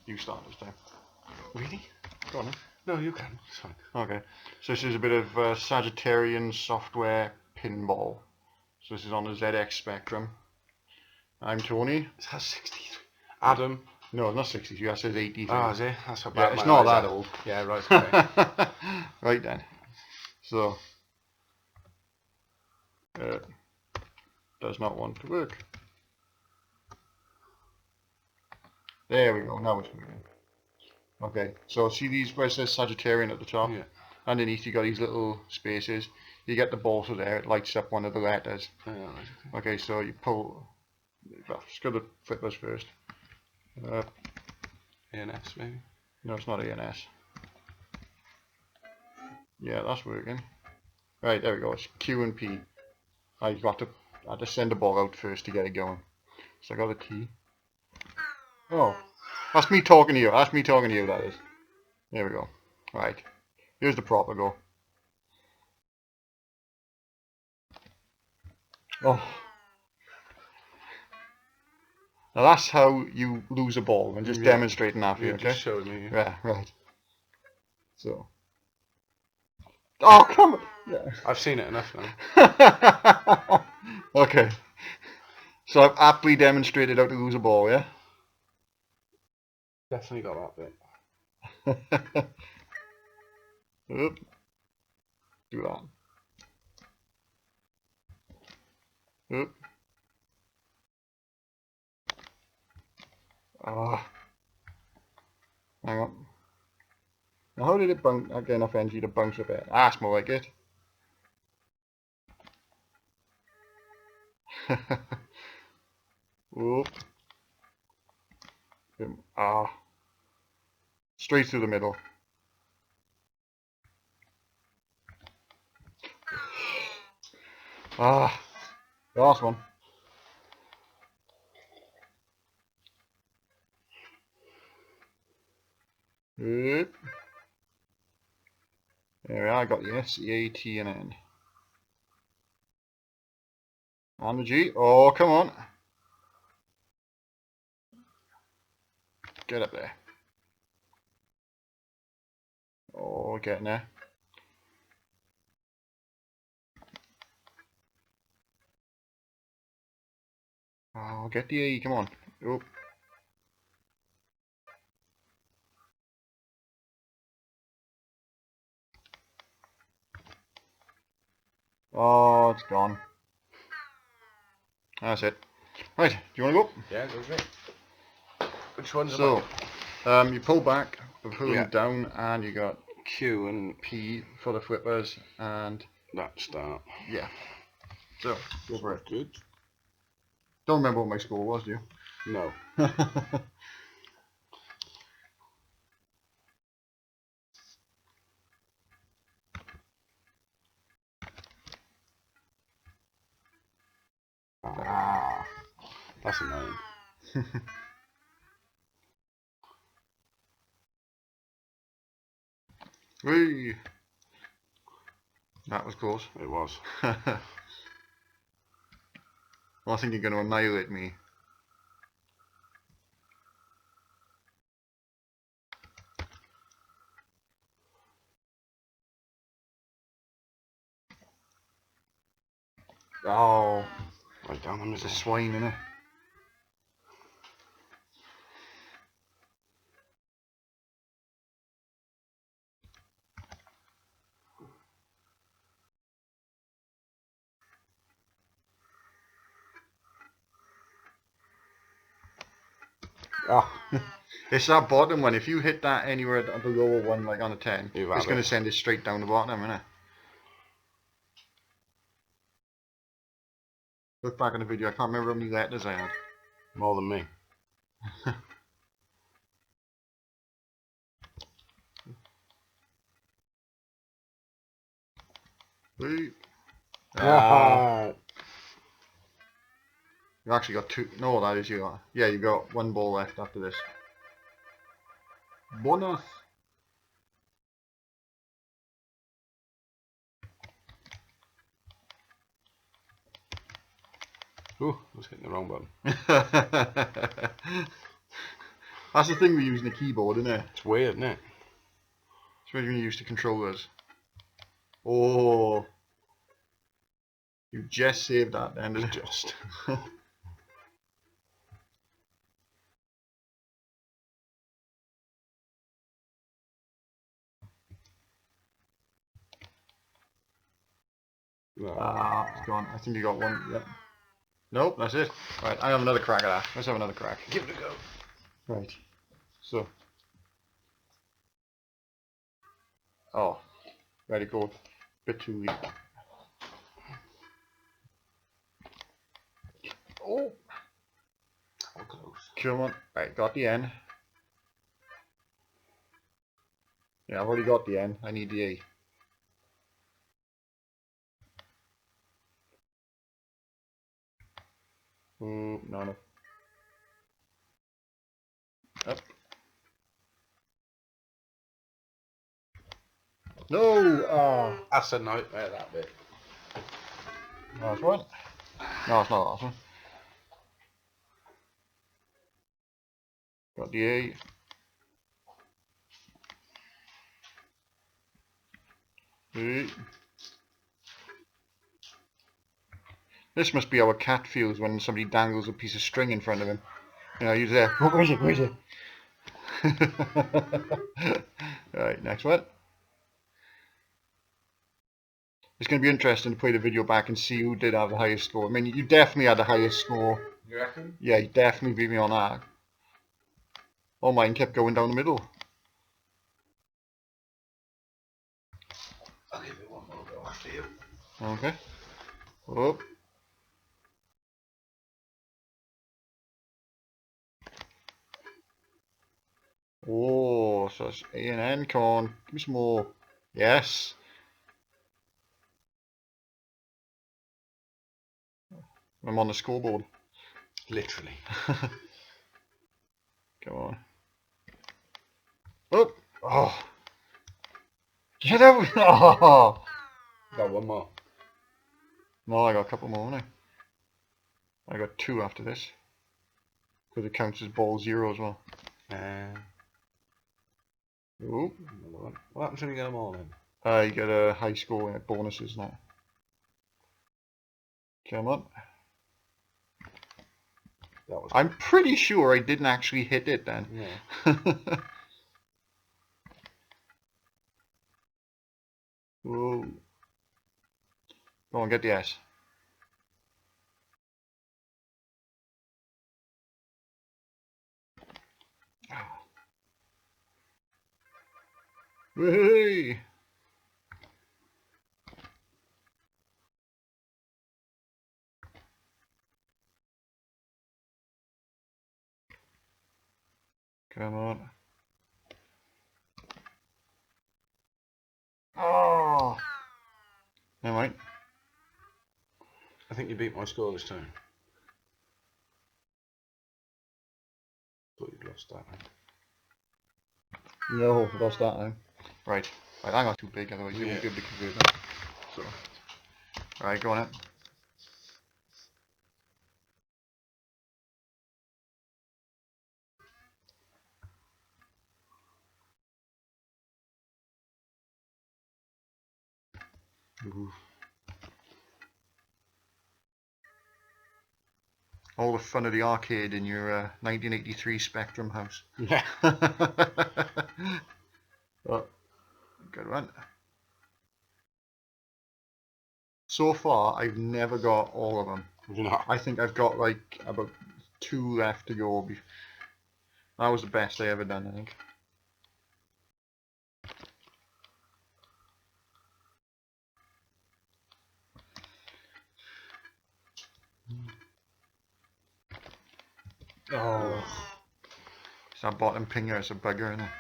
You start this time. Really? Go on then. No, you can. It's fine. Okay. So this is a bit of Sagittarian Software Pinball. So this is on the ZX Spectrum. I'm Tony. It has 63. Adam. No, not 63. That says 83. Oh, is it? That's how bad Yeah, it's my not eyes that are. old. Yeah, right. Okay. Right then. So does not want to work. There we go. Now it's working. Okay. So see these where it says Sagittarian at the top? Yeah. Underneath you got these little spaces. You get the ball through there. It lights up one of the letters. Yeah, right. Okay. So you pull. Well, just go to the flippers first. ANS maybe. No, it's not ANS. Yeah, that's working. Right, there we go. It's Q and P. I had to send the ball out first to get it going. So I got a T. Oh, that's me talking to you. That's me talking to you. That is. There we go. Right. Here's the proper go. Oh. Now that's how you lose a ball. I'm just demonstrating that for you. Okay. Just showing me. Yeah. Right. So. Oh, come on. Yeah. I've seen it enough now. Okay. So I've aptly demonstrated how to lose a ball, yeah? Definitely got that bit. Oop. Do that. Oop. Ah. Hang on. Now how did it bounce? I get enough energy to bounce a bit. Ah, it's more like it. Oop. Ah. Straight through the middle. Ah. Last one. Oop. There we are, I got the S, the A, T, and N. And the G. Oh, come on. Get up there. Oh, getting there. Oh, get the A, come on. Oop. Oh, it's gone. That's it. Right, do you want to go? Yeah, go for it. Which one's So, you pull back, pull down, and you got Q and P for the flippers, and that start. yeah. So, go for it. Good. Don't remember what my score was, do you? No. Ah, that's annoying. Whee! That was close. It was. Well, I think you're going to annihilate me. Oh, Right down the it's a middle. swine, innit? Ah. It's that bottom one. If you hit that anywhere at the lower one, like on a 10, it's going to send it straight down the bottom, innit? Look back on the video, I can't remember how many letters I had. More than me. Whee! Ah. You actually got two. No, that is you. Yeah, you got one ball left after this. Bonus. Ooh, I was hitting the wrong button. That's the thing we're using the keyboard, isn't it? It's weird, isn't it? Especially when you use the controllers. Oh. You just saved that then, didn't you? Just. Ah, it's gone. I think you got one. Yep. Nope, that's it. Right, I have another crack at that. Let's have another crack. Give it a go. Right. So. Oh. Very good. Bit too weak. Oh. How close? Come on. Right, got the N. Yeah, I've already got the N. I need the A. Ooh, no. Up. No! Ah. That's a nightmare, that bit. Last one. No, it's not the last one. Got the A. A. This must be how a cat feels when somebody dangles a piece of string in front of him. You know, he's there. Oh, where is it? Where is it? Right, next one. It's going to be interesting to play the video back and see who did have the highest score. I mean, you definitely had the highest score. You reckon? Yeah, you definitely beat me on that. Oh, mine kept going down the middle. I'll give it one more go after you. Okay. Oh. Oh, so it's A and N. Come on, give me some more. Yes. I'm on the scoreboard. Literally. Come on. Oh. Oh. Get out. Oh. Got one more. No, I got a couple more now. I got 2 after this. Because it counts as ball 0 as well. Ooh. Another one. What happens when you get them all in? You get a high score bonuses now. Come on. That was. I'm pretty sure I didn't actually hit it then. Yeah. Whoa. Go on, get the S. Hey! Come on. Oh! Never mind. I think you beat my score this time. Thought you'd lost that one. No, lost that now. Right. Right, I got too big, otherwise you won't be able to convert that. So. Alright, go on then. Ooh. All the fun of the arcade in your 1983 Spectrum house. Yeah. Oh, good one. So far, I've never got all of them. You know. I think I've got like about 2 left to go. That was the best I ever done, I think. Oh. It's that bottom pinger, it's a bugger, isn't it?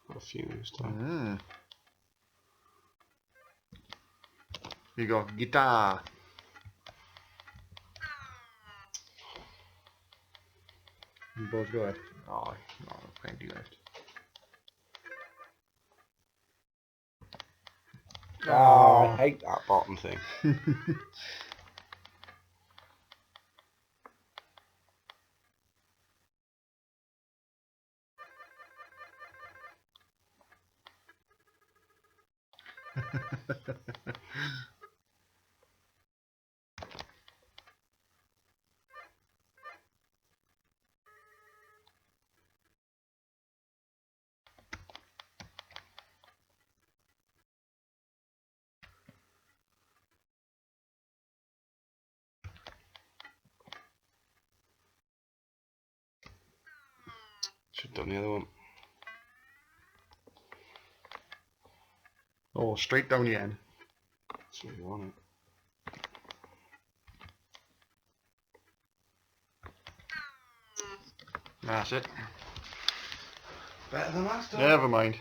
Got a few this time. You got guitar. You both got it. Oh, no, plenty left. Oh, I hate that bottom thing. Should have done the other one. Oh, straight down the end. That's what you want it. That's it. Better than last time. Never mind.